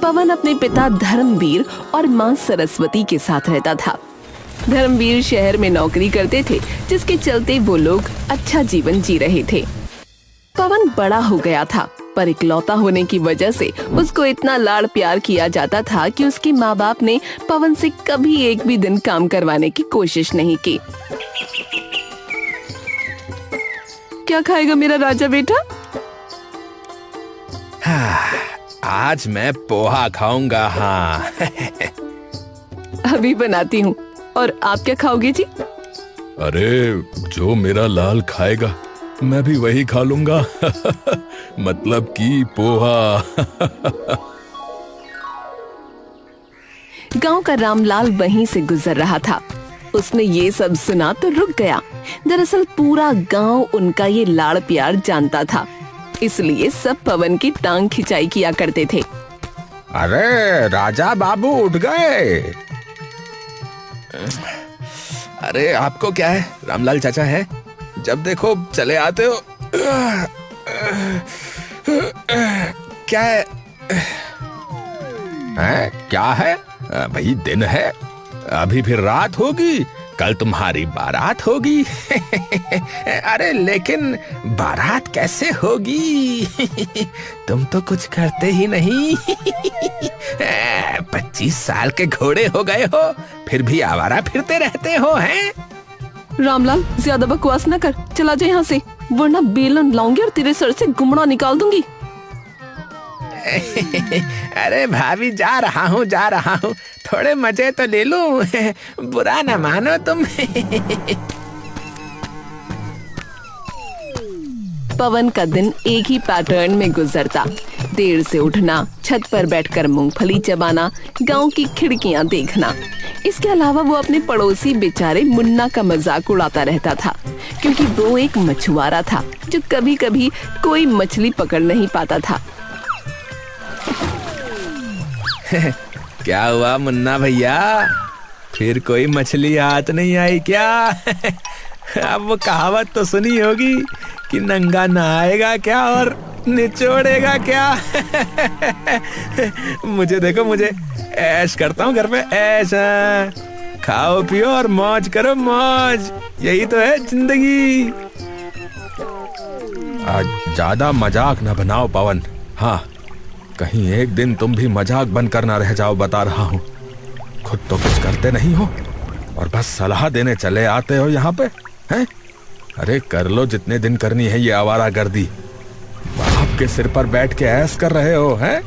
पवन अपने पिता धर्मवीर और माँ सरस्वती के साथ रहता था। धर्मवीर शहर में नौकरी करते थे, जिसके चलते वो लोग अच्छा जीवन जी रहे थे। पवन बड़ा हो गया था, पर इकलौता होने की वजह से उसको इतना लाड़ प्यार किया जाता था कि उसके माँ बाप ने पवन से कभी एक भी दिन काम करवाने की कोशिश नहीं की। क्या खाएगा मेरा राजा बेटा? आज मैं पोहा खाऊंगा। हाँ। अभी बनाती हूँ। और आप क्या खाओगे जी? अरे जो मेरा लाल खाएगा मैं भी वही खा लूंगा। मतलब कि पोहा। गांव का रामलाल वहीं से गुजर रहा था। उसने ये सब सुना तो रुक गया। दरअसल पूरा गांव उनका ये लाड़ प्यार जानता था, इसलिए सब पवन की टांग खिंचाई किया करते थे। अरे राजा बाबू उठ गए। अरे आपको क्या है, रामलाल चाचा है, जब देखो चले आते हो। क्या है? क्या है भाई? दिन है, अभी फिर रात होगी, कल तुम्हारी बारात होगी। अरे लेकिन बारात कैसे होगी? तुम तो कुछ करते ही नहीं। 25 साल के घोड़े हो गए हो, फिर भी आवारा फिरते रहते हो। हैं रामलाल, ज्यादा बकवास न कर, चला जा यहाँ से, वरना बेलन लाऊंगी और तेरे सर से गुमड़ा निकाल दूंगी। अरे भाभी, जा रहा हूँ, थोड़े मजे तो ले लूं। बुरा न मानो तुम। पवन का दिन एक ही पैटर्न में गुजरता। देर से उठना, छत पर बैठकर मूंगफली चबाना, गांव की खिड़कियां देखना। इसके अलावा वो अपने पड़ोसी बेचारे मुन्ना का मजाक उड़ाता रहता था, क्योंकि वो एक मछुआरा था जो कभी कभी कोई मछली पकड़ नहीं पाता था। क्या हुआ मुन्ना भैया, फिर कोई मछली हाथ नहीं आई क्या? अब वो कहावत तो सुनी होगी कि नंगा नहाएगा क्या और निचोड़ेगा क्या। मुझे देखो, मुझे ऐश करता हूँ घर पे, ऐश। खाओ पियो और मौज करो, मौज, यही तो है जिंदगी। आज ज्यादा मजाक न बनाओ पवन। हाँ, कहीं एक दिन तुम भी मजाक बनकर ना रह जाओ, बता रहा हूँ। खुद तो कुछ करते नहीं हो और बस सलाह देने चले आते हो यहाँ पे, हैं? अरे कर लो जितने दिन करनी है ये आवारागर्दी। बाप के सिर पर बैठ के ऐश कर रहे हो, हैं?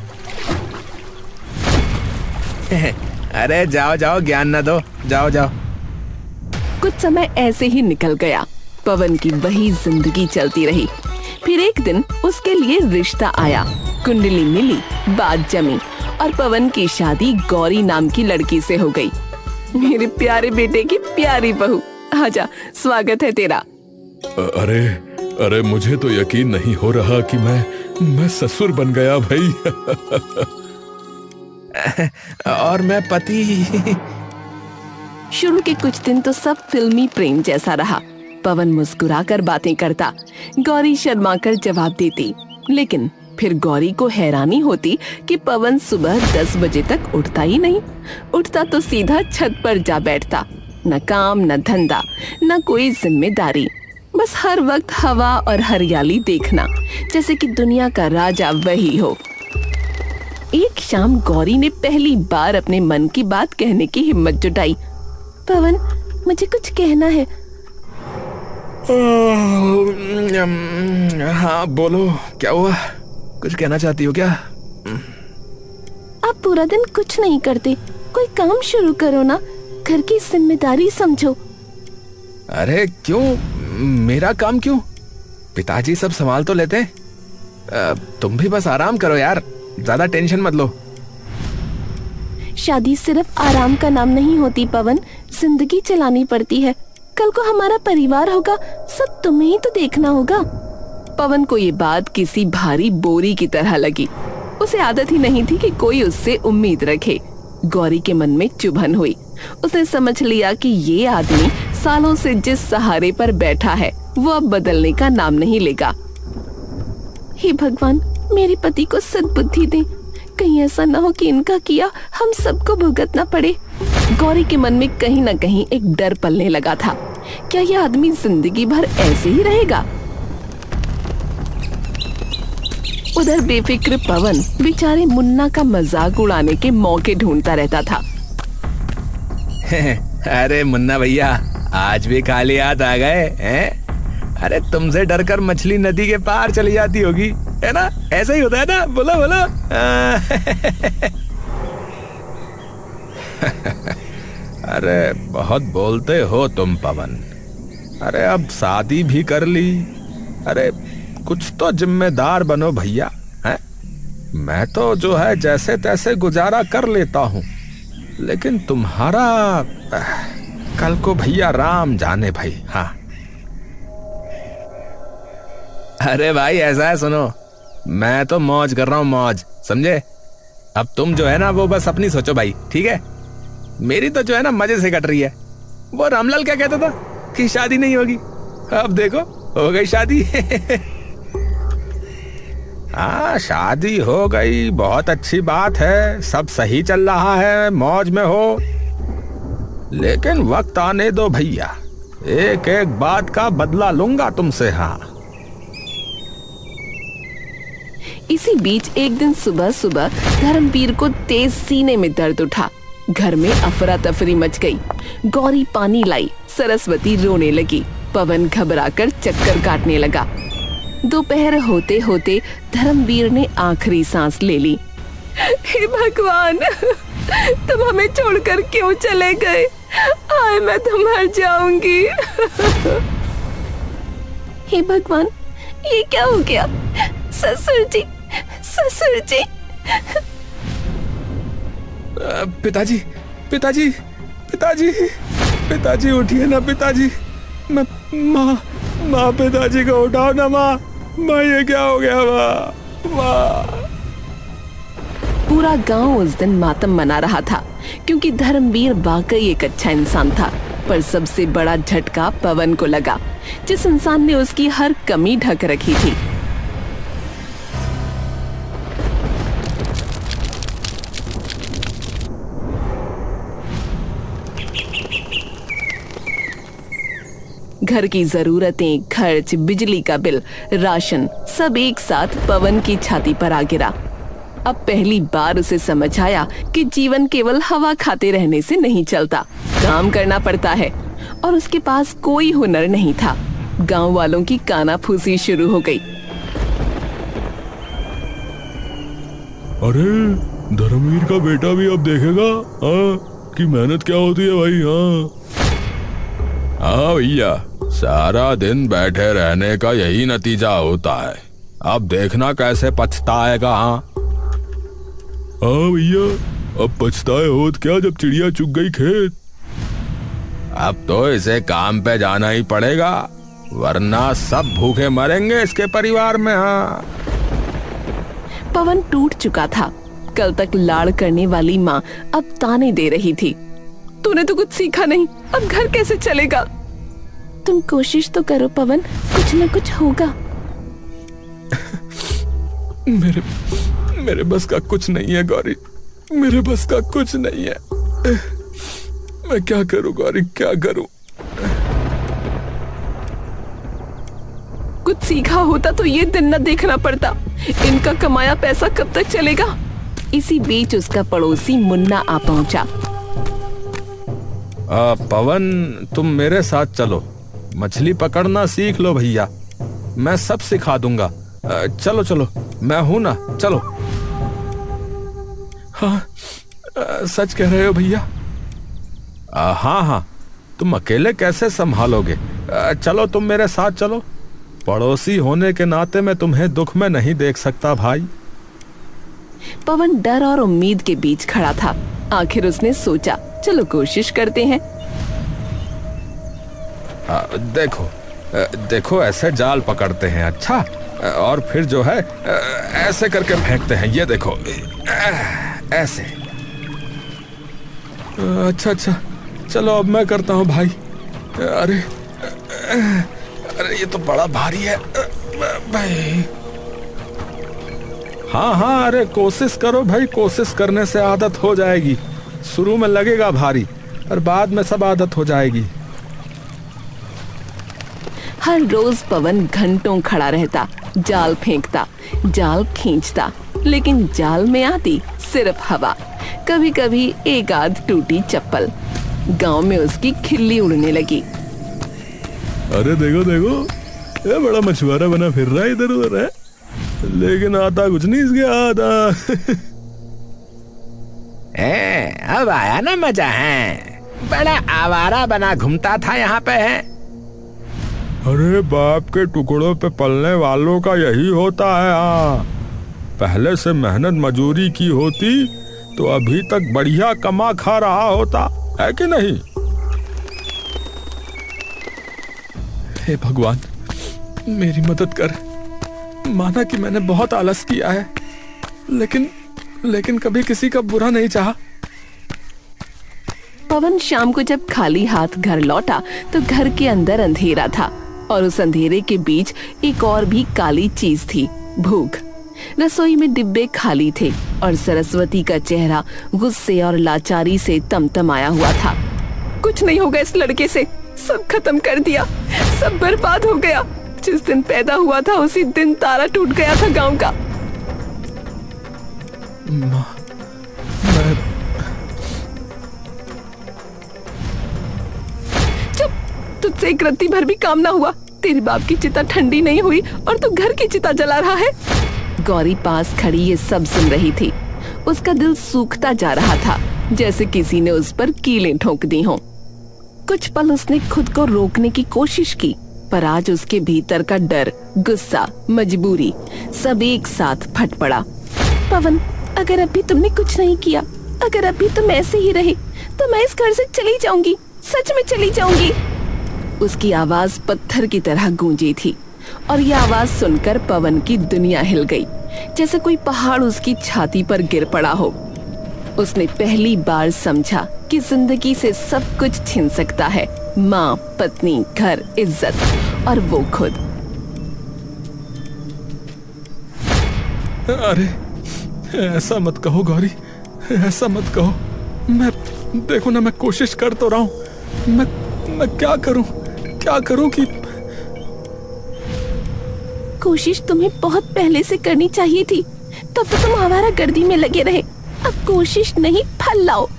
अरे जाओ जाओ, ज्ञान न दो, जाओ जाओ। कुछ समय ऐसे ही निकल गया। पवन की वही जिंदगी चलती रही। फिर एक दिन उसके लिए रिश्ता आया, कुंडली मिली, बात जमी और पवन की शादी गौरी नाम की लड़की से हो गई। मेरे प्यारे बेटे की प्यारी बहू, आजा, स्वागत है तेरा। अरे अरे, मुझे तो यकीन नहीं हो रहा कि मैं ससुर बन गया भाई। और मैं पति। शुरू के कुछ दिन तो सब फिल्मी प्रेम जैसा रहा। पवन मुस्कुराकर बातें करता, गौरी शर्माकर जवाब देती। लेकिन फिर गौरी को हैरानी होती कि पवन सुबह 10 बजे तक उठता ही नहीं। उठता तो सीधा छत पर जा बैठता। न काम, न धंधा, न कोई जिम्मेदारी, बस हर वक्त हवा और हरियाली देखना, जैसे कि दुनिया का राजा वही हो। एक शाम गौरी ने पहली बार अपने मन की बात कहने की हिम्मत जुटाई। पवन, मुझे कुछ कहना है। हाँ बोलो, क्या हुआ? कुछ कहना चाहती हो क्या? आप पूरा दिन कुछ नहीं करते, कोई काम शुरू करो ना, घर की जिम्मेदारी समझो। अरे क्यों, मेरा काम क्यों? पिताजी सब संभाल तो लेते हैं। तुम भी बस आराम करो यार, ज्यादा टेंशन मत लो। शादी सिर्फ आराम का नाम नहीं होती पवन, जिंदगी चलानी पड़ती है। कल को हमारा परिवार होगा, सब तुम्हें ही तो देखना होगा। पवन को ये बात किसी भारी बोरी की तरह लगी। उसे आदत ही नहीं थी कि कोई उससे उम्मीद रखे। गौरी के मन में चुभन हुई। उसने समझ लिया कि ये आदमी सालों से जिस सहारे पर बैठा है वो अब बदलने का नाम नहीं लेगा। हे भगवान, मेरे पति को सद्बुद्धि दे, कहीं ऐसा ना हो कि इनका किया हम सबको भुगतना पड़े। गौरी के मन में कहीं ना कहीं एक डर पलने लगा था। क्या यह आदमी जिंदगी भर ऐसे ही रहेगा? उधर बेफिक्र पवन बेचारे मुन्ना का मजाक उड़ाने के मौके ढूंढता रहता था। अरे मुन्ना भैया, आज भी खाली हाथ आ गए हैं? अरे तुमसे डरकर मछली नदी के पार चली जाती होगी, है ना? ऐसा ही होता है ना? बोलो बोलो। अरे बहुत बोलते हो तुम पवन। अरे अब शादी भी कर ली। अरे कुछ तो जिम्मेदार बनो भैया, हैं? मैं तो जो है जैसे तैसे गुजारा कर लेता हूं, लेकिन तुम्हारा कल को भैया राम जाने भाई। हाँ अरे भाई ऐसा है, सुनो, मैं तो मौज कर रहा हूं, मौज, समझे? अब तुम जो है ना वो बस अपनी सोचो भाई, ठीक है? मेरी तो जो है ना मजे से कट रही है। वो रामलाल क्या कहता था कि शादी नहीं होगी, अब देखो हो गई शादी। हाँ शादी हो गई, बहुत अच्छी बात है, सब सही चल रहा है, मौज में हो। लेकिन वक्त आने दो भैया, एक एक बात का बदला लूंगा तुमसे। हाँ इसी बीच एक दिन सुबह सुबह धर्मवीर को तेज सीने में दर्द उठा। घर में अफरा तफरी मच गई। गौरी पानी लाई, सरस्वती रोने लगी, पवन घबराकर चक्कर काटने लगा। दोपहर होते होते धर्मवीर ने आखिरी सांस ले ली। हे भगवान, तुम हमें छोड़कर क्यों चले गए? आए मैं तो मर जाऊंगी। हे भगवान, ये क्या हो गया? ससुर जी, ससुर जी। पिताजी, पिताजी, पिताजी, पिताजी उठिए ना पिताजी। माँ, पिताजी को उठाओ ना माँ। माँ ये क्या हो गया माँ? पूरा गांव उस दिन मातम मना रहा था, क्योंकि धर्मवीर वाकई एक अच्छा इंसान था। पर सबसे बड़ा झटका पवन को लगा, जिस इंसान ने उसकी हर कमी ढक रखी थी। घर की जरूरतें, खर्च, बिजली का बिल, राशन सब एक साथ पवन की छाती पर आ गिरा। अब पहली बार उसे समझ आया कि जीवन केवल हवा खाते रहने से नहीं चलता, काम करना पड़ता है। और उसके पास कोई हुनर नहीं था। गांव वालों की कानाफूसी शुरू हो गई। अरे धर्मवीर का बेटा भी अब देखेगा कि मेहनत क्या होती है भाई। हाँ भैया, सारा दिन बैठे रहने का यही नतीजा होता है। अब देखना कैसे पछताएगा। हाँ भैया, अब पछताए होत क्या जब चिड़िया चुग गई खेत। अब तो इसे काम पे जाना ही पड़ेगा, वरना सब भूखे मरेंगे इसके परिवार में। हाँ पवन टूट चुका था। कल तक लाड़ करने वाली माँ अब ताने दे रही थी। तूने तो कुछ सीखा नहीं, अब घर कैसे चलेगा? तुम कोशिश तो करो पवन, कुछ न कुछ होगा। मेरे बस का कुछ नहीं है गौरी, मेरे बस का कुछ नहीं है। मैं क्या करूं गौरी, क्या करूं? कुछ सीखा होता तो ये दिन न देखना पड़ता। इनका कमाया पैसा कब तक चलेगा? इसी बीच उसका पड़ोसी मुन्ना आ पहुंचा। पवन, तुम मेरे साथ चलो, मछली पकड़ना सीख लो भैया, मैं सब सिखा दूंगा। चलो चलो, मैं हूं ना, चलो। हाँ सच कह रहे हो भैया? हाँ हाँ, तुम अकेले कैसे संभालोगे? चलो तुम मेरे साथ चलो। पड़ोसी होने के नाते मैं तुम्हें दुख में नहीं देख सकता भाई। पवन डर और उम्मीद के बीच खड़ा था। आखिर उसने सोचा, चलो कोशिश करते हैं। देखो देखो, ऐसे जाल पकड़ते हैं, अच्छा, और फिर जो है ऐसे करके फेंकते हैं। ये देखो, ऐसे। अच्छा, चलो अब मैं करता हूँ भाई। अरे ये तो बड़ा भारी है भाई। हाँ हाँ, अरे कोशिश करो भाई, कोशिश करने से आदत हो जाएगी। शुरू में लगेगा भारी, पर बाद में सब आदत हो जाएगी। हर रोज पवन घंटों खड़ा रहता, जाल फेंकता, जाल खींचता, लेकिन जाल में आती सिर्फ हवा। कभी कभी एक आध टूटी चप्पल। गांव में उसकी खिल्ली उड़ने लगी। अरे देखो देखो, ये बड़ा मछुआरा बना फिर रहा है इधर उधर है, लेकिन आता कुछ नहीं इसके आता। अब आया ना मजा है, बड़ा आवारा बना घूमता था यहाँ पे है। अरे बाप के टुकड़ों पे पलने वालों का यही होता है। हाँ, पहले से मेहनत मजूरी की होती तो अभी तक बढ़िया कमा खा रहा होता, है कि नहीं? हे भगवान, मेरी मदद कर। माना कि मैंने बहुत आलस किया है, लेकिन कभी किसी का बुरा नहीं चाहा। पवन शाम को जब खाली हाथ घर लौटा तो घर के अंदर अंधेरा था और उस अंधेरे के बीच एक और भी काली चीज थी, भूख। रसोई में डिब्बे खाली थे और सरस्वती का चेहरा गुस्से और लाचारी से तमतमाया हुआ था। कुछ नहीं होगा इस लड़के से, सब खत्म कर दिया, सब बर्बाद हो गया। जिस दिन पैदा हुआ था उसी दिन तारा टूट गया था गांव का। माँ, चुप, तुझसे एक रत्ती भर भी काम ना हुआ। तेरे बाप की चिता ठंडी नहीं हुई और तू घर की चिता जला रहा है। गौरी पास खड़ी ये सब सुन रही थी। उसका दिल सूखता जा रहा था, जैसे किसी ने उस पर कीलें ठोक दी हों। कुछ पल उसने खुद को रोकने की कोशिश की, पर आज उसके भीतर का डर, गुस्सा, मजबूरी सब एक साथ फट पड़ा। पवन, अगर अभी तुमने कुछ नहीं किया, अगर अभी तुम ऐसे ही रहे, तो मैं इस घर से चली जाऊंगी, सच में चली जाऊंगी। उसकी आवाज पत्थर की तरह गूंजी थी और यह आवाज सुनकर पवन की दुनिया हिल गई, जैसे कोई पहाड़ उसकी छाती पर गिर पड़ा हो। उसने पहली बार समझा कि जिंदगी से सब कुछ छिन सकता है, माँ, पत्नी, घर, इज्जत और वो खुद। अरे ऐसा मत कहो गौरी, ऐसा मत कहो। मैं देखो ना, मैं कोशिश कर तो रहा हूँ। मैं क्या करूँ कि कोशिश तुम्हें बहुत पहले से करनी चाहिए थी, तब तो तुम आवारा गर्दी में लगे रहे। अब कोशिश नहीं, फल लाओ।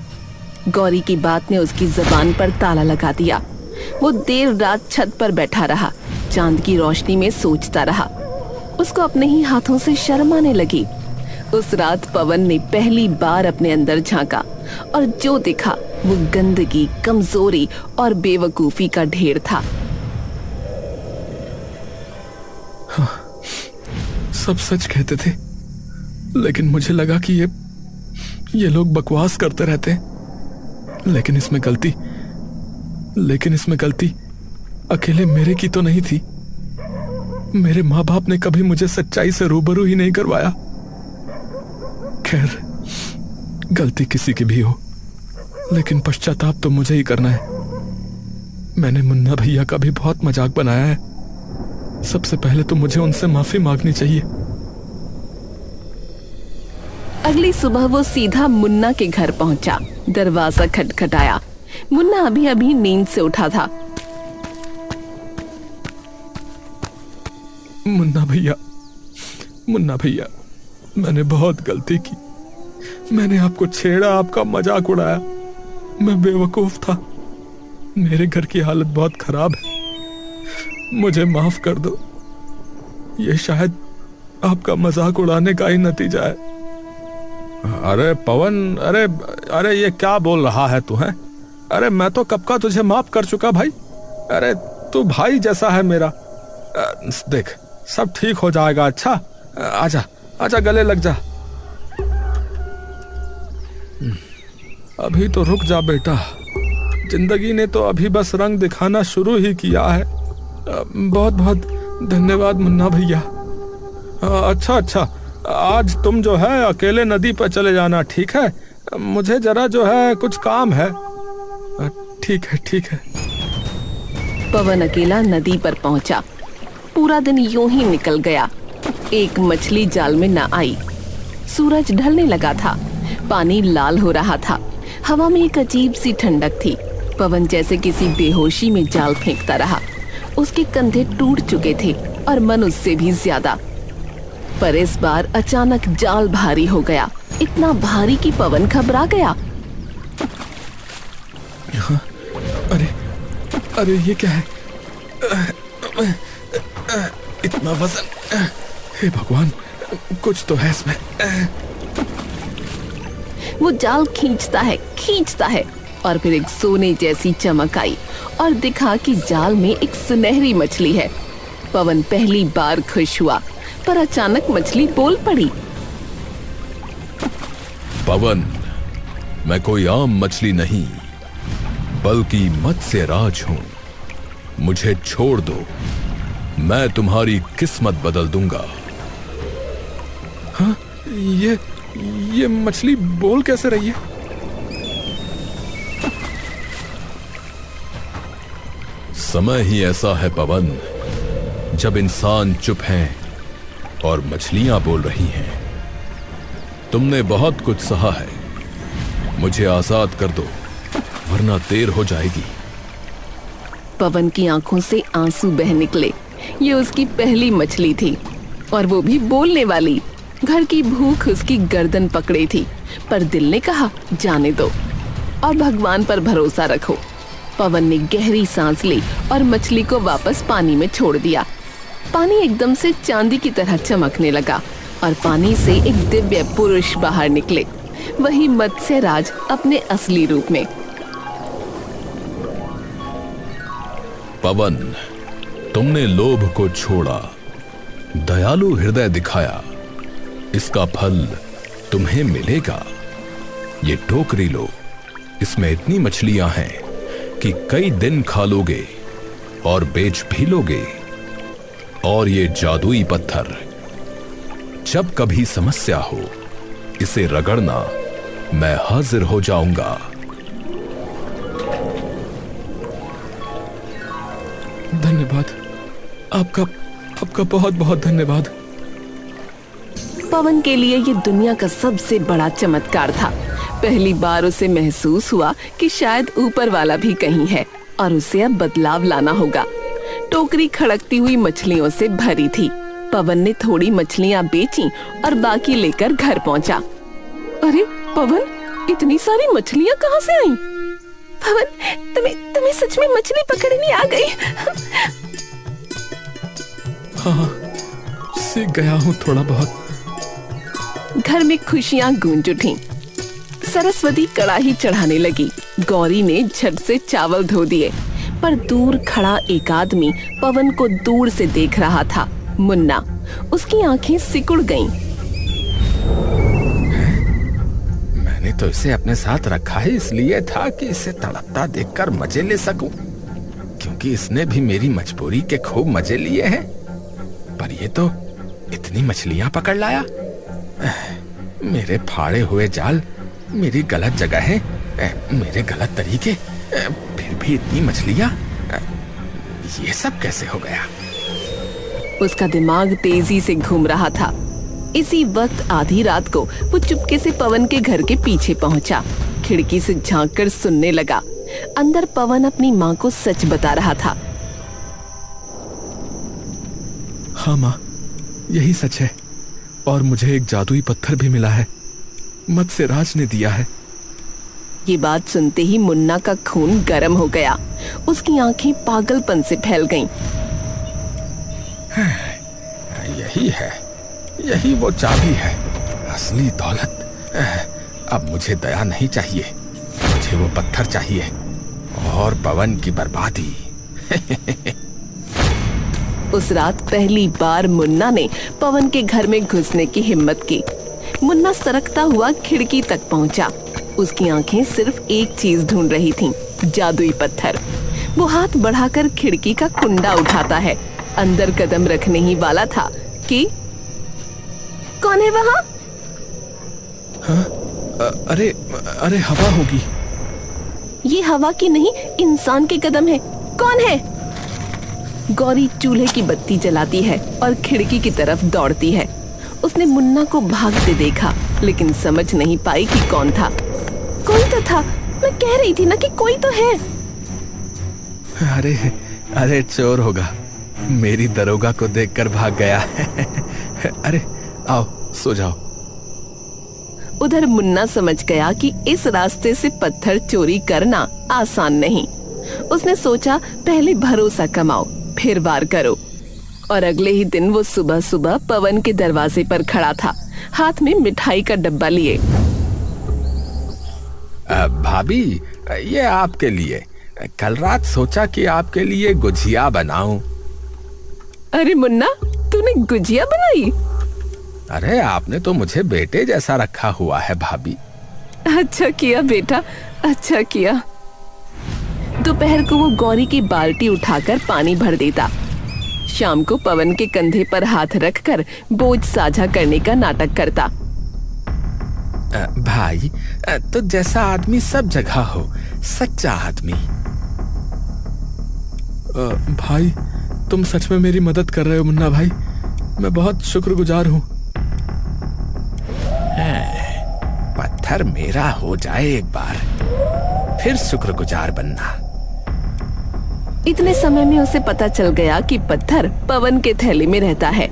गौरी की बात ने उसकी जबान पर ताला लगा दिया। वो देर रात छत पर बैठा रहा, चांद की रोशनी में सोचता रहा। उसको अपने ही हाथों से शर्म आने लगी। उस रात पवन ने पहली बार अपने अंदर झांका और जो दिखा वो गंदगी, कमजोरी और बेवकूफी का ढेर था। सब सच कहते थे, लेकिन मुझे लगा कि ये लोग बकवास करते रहते हैं। लेकिन इसमें गलती अकेले मेरे की तो नहीं थी। मेरे माँ बाप ने कभी मुझे सच्चाई से रूबरू ही नहीं करवाया। खैर, गलती किसी की भी हो, लेकिन पश्चाताप तो मुझे ही करना है। मैंने मुन्ना भैया का भी बहुत मजाक बनाया है। सबसे पहले तो मुझे उनसे माफी मांगनी चाहिए। अगली सुबह वो सीधा मुन्ना के घर पहुंचा। दरवाजा खटखटाया। मुन्ना अभी अभी नींद से उठा था। मुन्ना भैया, मैंने बहुत गलती की। मैंने आपको छेड़ा, आपका मजाक उड़ाया। मैं बेवकूफ था। मेरे घर की हालत बहुत खराब है, मुझे माफ कर दो। ये शायद आपका मजाक उड़ाने का ही नतीजा है। अरे पवन, अरे ये क्या बोल रहा है तू? है अरे मैं तो कब का तुझे माफ कर चुका भाई। अरे तू भाई जैसा है मेरा। देख, सब ठीक हो जाएगा। अच्छा, आजा गले लग जा। अभी तो रुक जा बेटा, जिंदगी ने तो अभी बस रंग दिखाना शुरू ही किया है। बहुत बहुत धन्यवाद मुन्ना भैया। अच्छा, आज तुम जो है अकेले नदी पर चले जाना, ठीक है? मुझे जरा जो है कुछ काम है। ठीक है। पवन अकेला नदी पर पहुंचा। पूरा दिन यूं ही निकल गया। एक मछली जाल में न आई, सूरज ढलने लगा था। पानी लाल हो रहा था। हवा में एक अजीब सी ठंडक थी। पवन जैसे किसी बेहोशी में जाल फेंकता रहा। उसके कंधे टूट चुके थे और मन उससे भी ज्यादा। पर इस बार अचानक जाल भारी हो गया, इतना भारी कि पवन घबरा गया। अरे अरे ये क्या है? इतना वजन! हे भगवान, कुछ तो है इसमें। वो जाल खींचता है और फिर एक सोने जैसी चमक आई और दिखा कि जाल में एक सुनहरी मछली है। पवन पहली बार खुश हुआ, पर अचानक मछली बोल पड़ी। पवन, मैं कोई आम मछली नहीं, बल्कि मत्स्य राज हूं। मुझे छोड़ दो, मैं तुम्हारी किस्मत बदल दूंगा। हाँ, ये मछली बोल कैसे रही है? समय ही ऐसा है पवन, जब इंसान चुप हैं और मछलियां बोल रही हैं। तुमने बहुत कुछ सहा है, मुझे आजाद कर दो, वरना देर हो जाएगी। पवन की आंखों से आंसू बह निकले। ये उसकी पहली मछली थी और वो भी बोलने वाली। घर की भूख उसकी गर्दन पकड़े थी, पर दिल ने कहा जाने दो और भगवान पर भरोसा रखो। पवन ने गहरी सांस ली और मछली को वापस पानी में छोड़ दिया। पानी एकदम से चांदी की तरह चमकने लगा और पानी से एक दिव्य पुरुष बाहर निकले, वही मत्स्य राज अपने असली रूप में। पवन, तुमने लोभ को छोड़ा, दयालु हृदय दिखाया, इसका फल तुम्हें मिलेगा। ये टोकरी लो, इसमें इतनी मछलियां हैं कि कई दिन खा लोगे और बेच भी लोगे। और ये जादुई पत्थर, जब कभी समस्या हो इसे रगड़ना, मैं हाजिर हो जाऊंगा। धन्यवाद, आपका बहुत बहुत धन्यवाद। पवन के लिए ये दुनिया का सबसे बड़ा चमत्कार था। पहली बार उसे महसूस हुआ कि शायद ऊपर वाला भी कहीं है और उसे अब बदलाव लाना होगा। टोकरी खड़कती हुई मछलियों से भरी थी। पवन ने थोड़ी मछलियां बेची और बाकी लेकर घर पहुंचा। अरे पवन, इतनी सारी मछलियां कहाँ से आई? पवन, तुम्हें सच में मछली पकड़नी आ गई? हाँ, सीख गया हूँ थोड़ा बहुत। घर में खुशियां गूंज उठीं। सरस्वती कड़ाही चढ़ाने लगी। गौरी ने झट से चावल धो दिए, पर दूर खड़ा एक आदमी पवन को दूर से देख रहा था। मुन्ना। उसकी आंखें सिकुड़ गईं। मैंने तो इसे अपने साथ रखा है इसलिए था कि इसे तड़पता देखकर मजे ले सकूं, क्योंकि इसने भी मेरी मजबूरी के खूब मजे लिए हैं। पर ये तो इतनी मछलियां पकड़ लाया। मेरे फाड़े हुए जाल, मेरी गलत जगह है, मेरे गलत तरीके, फिर भी इतनी मछलियां। ये सब कैसे हो गया? उसका दिमाग तेजी से घूम रहा था। इसी वक्त आधी रात को वो चुपके से पवन के घर के पीछे पहुंचा। खिड़की से झांककर सुनने लगा। अंदर पवन अपनी माँ को सच बता रहा था। हाँ माँ, यही सच है, और मुझे एक जादुई पत्थर भी मिला है, मत्स्य राज ने दिया है। ये बात सुनते ही मुन्ना का खून गर्म हो गया। उसकी आंखें पागलपन से फैल गईं। यही है, यही वो चाबी है, असली दौलत। अब मुझे दया नहीं चाहिए, मुझे वो पत्थर चाहिए और पवन की बर्बादी। उस रात पहली बार मुन्ना ने पवन के घर में घुसने की हिम्मत की। मुन्ना सरकता हुआ खिड़की तक पहुंचा। उसकी आंखें सिर्फ एक चीज ढूंढ रही थीं, जादुई पत्थर। वो हाथ बढ़ाकर खिड़की का कुंडा उठाता है। अंदर कदम रखने ही वाला था कि कौन है वहाँ? हाँ? अरे हवा होगी। ये हवा की नहीं, इंसान के कदम है। कौन है? गौरी चूल्हे की बत्ती जलाती है और खिड़की की तरफ दौड़ती है। उसने मुन्ना को भागते देखा, लेकिन समझ नहीं पाई कि कौन था। कोई तो था, मैं कह रही थी ना कि कोई तो है। अरे अरे चोर होगा, मेरी दरोगा को देखकर भाग गया। अरे आओ सो जाओ। उधर मुन्ना समझ गया कि इस रास्ते से पत्थर चोरी करना आसान नहीं। उसने सोचा पहले भरोसा कमाओ फिर वार करो। और अगले ही दिन वो सुबह सुबह पवन के दरवाजे पर खड़ा था, हाथ में मिठाई का डब्बा लिए। भाभी, ये आपके लिए। कल रात सोचा कि आपके लिए गुजिया बनाऊं। अरे मुन्ना, तूने गुजिया बनाई? अरे आपने तो मुझे बेटे जैसा रखा हुआ है भाभी। अच्छा किया बेटा, अच्छा किया। दोपहर को वो गौरी की बाल्टी उठाकर पानी भर देता। शाम को पवन के कंधे पर हाथ रखकर बोझ साझा करने का नाटक करता। भाई, तो जैसा आदमी सब जगह हो, सच्चा आदमी। भाई, तुम सच में मेरी मदद कर रहे हो मुन्ना भाई, मैं बहुत शुक्रगुजार हूँ। पत्थर मेरा हो जाए एक बार, फिर शुक्रगुजार बनना। इतने समय में उसे पता चल गया कि पत्थर पवन के थैले में रहता है।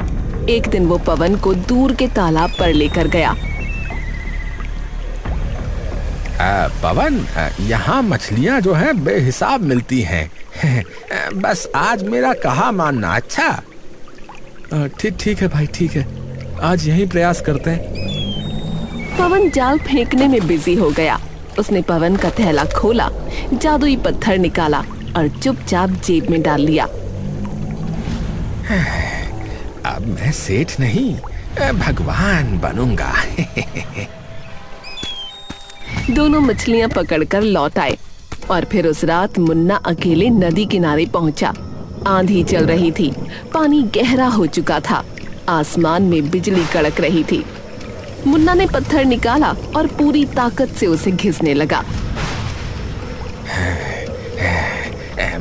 एक दिन वो पवन को दूर के तालाब पर लेकर गया। पवन, यहाँ मछलियाँ जो हैं बेहिसाब मिलती हैं। बस आज मेरा कहा मानना, अच्छा? ठीक है भाई, ठीक है, आज यही प्रयास करते हैं। पवन जाल फेंकने में बिजी हो गया। उसने पवन का थैला खोला, जादुई पत्थर निकाला और चुपचाप जेब में डाल लिया। अब मैं सेठ नहीं, भगवान बनूंगा। दोनों मछलियां पकड़कर लौट आए और फिर उस रात मुन्ना अकेले नदी किनारे पहुंचा। आंधी चल रही थी, पानी गहरा हो चुका था, आसमान में बिजली कड़क रही थी। मुन्ना ने पत्थर निकाला और पूरी ताकत से उसे घिसने लगा।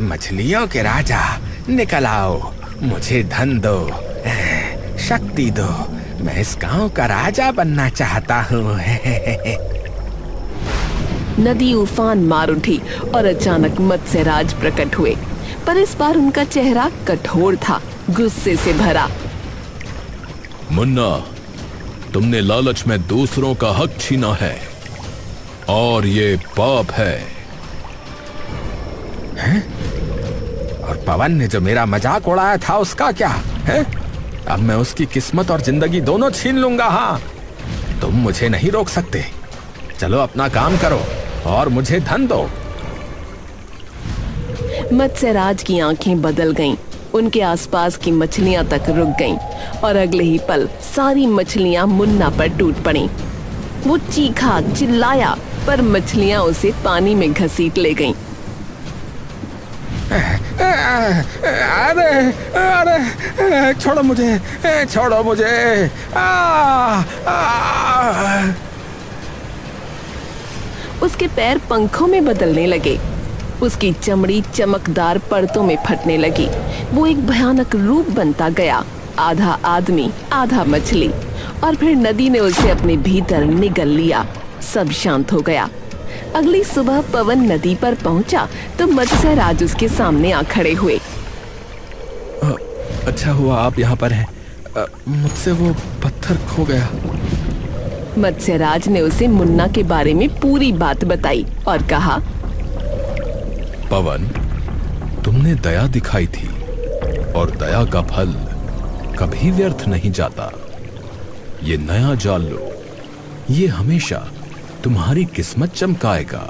मछलियों के राजा, निकल आओ, मुझे धन दो, शक्ति दो, मैं इस गांव का राजा बनना चाहता हूँ। नदी उफान मार उठी और अचानक मत्स्यराज प्रकट हुए, पर इस बार उनका चेहरा कठोर था, गुस्से से भरा। मुन्ना, तुमने लालच में दूसरों का हक छीना है और ये पाप है। हैं? और पवन ने जो मेरा मजाक उड़ाया था उसका क्या है? अब मैं उसकी किस्मत और जिंदगी दोनों छीन लूंगा। हाँ, तुम मुझे नहीं रोक सकते। चलो अपना काम करो और मुझे धन दो। मत्स्यराज की आंखें बदल गईं, उनके आसपास की मछलियां तक रुक गईं और अगले ही पल सारी मछलियां मुन्ना पर टूट पड़ीं। वो चीखा, चिल्लाया, पर मछलियां उसे पानी में घसीट ले गईं। अरे अरे, छोड़ो मुझे, छोड़ो मुझे। उसके पैर पंखों में बदलने लगे, उसकी चमड़ी चमकदार परतों में फटने लगी। वो एक भयानक रूप बनता गया, आधा आदमी आधा मछली। और फिर नदी ने उसे अपने भीतर निगल लिया। सब शांत हो गया। अगली सुबह पवन नदी पर पहुंचा तो मत्स्यराज उसके सामने आ खड़े हुए। अच्छा हुआ आप यहाँ पर हैं, मुझसे वो पत्थर खो गया। मत्स्यराज ने उसे मुन्ना के बारे में पूरी बात बताई और कहा, पवन, तुमने दया दिखाई थी और दया का फल कभी व्यर्थ नहीं जाता। ये नया जाल लो, ये हमेशा तुम्हारी किस्मत चमकाएगा।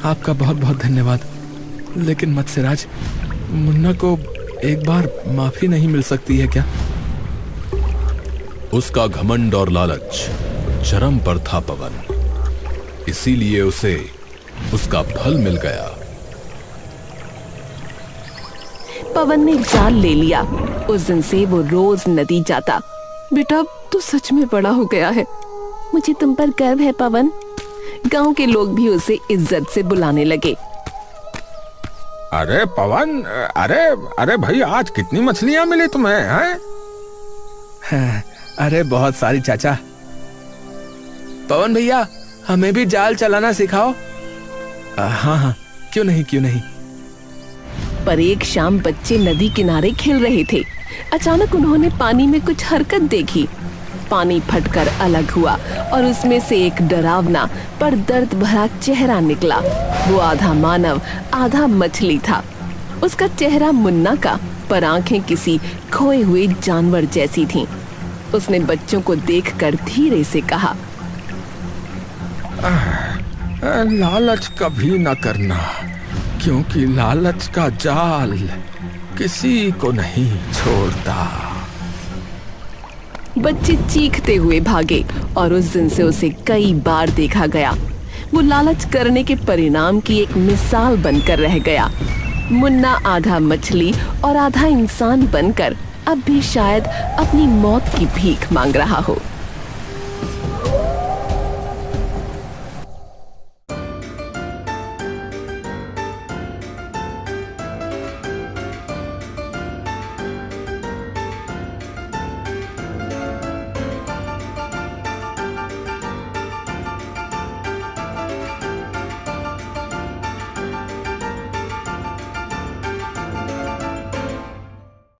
आपका बहुत बहुत धन्यवाद। लेकिन मत्स्यराज, मुन्ना को एक बार माफी नहीं मिल सकती है क्या? उसका घमंड और लालच चरम पर था पवन, इसीलिए उसे उसका फल मिल गया। पवन ने जाल ले लिया। उस दिन से वो रोज नदी जाता। बेटा, तू सच में बड़ा हो गया है, मुझे तुम पर गर्व है पवन। गांव के लोग भी उसे इज्जत से बुलाने लगे। अरे पवन, अरे भाई, आज कितनी मछलियां मिली तुम्हें? हैं? अरे बहुत सारी चाचा। पवन भैया, हमें भी जाल चलाना सिखाओ। हाँ हाँ, क्यों नहीं क्यों नहीं। पर एक शाम बच्चे नदी किनारे खेल रहे थे। अचानक उन्होंने पानी में कुछ हरकत देखी। पानी फटकर अलग हुआ और उसमें से एक डरावना पर दर्द भरा चेहरा निकला। वो आधा मानव आधा मछली था। उसका चेहरा मुन्ना का, पर आंखें किसी खोए हुए जानवर जैसी थीं। उसने बच्चों को देखकर धीरे से कहा, लालच कभी न करना, क्योंकि लालच का जाल किसी को नहीं छोड़ता। बच्चे चीखते हुए भागे और उस दिन से उसे कई बार देखा गया। वो लालच करने के परिणाम की एक मिसाल बनकर रह गया। मुन्ना आधा मछली और आधा इंसान बनकर अब भी शायद अपनी मौत की भीख मांग रहा हो।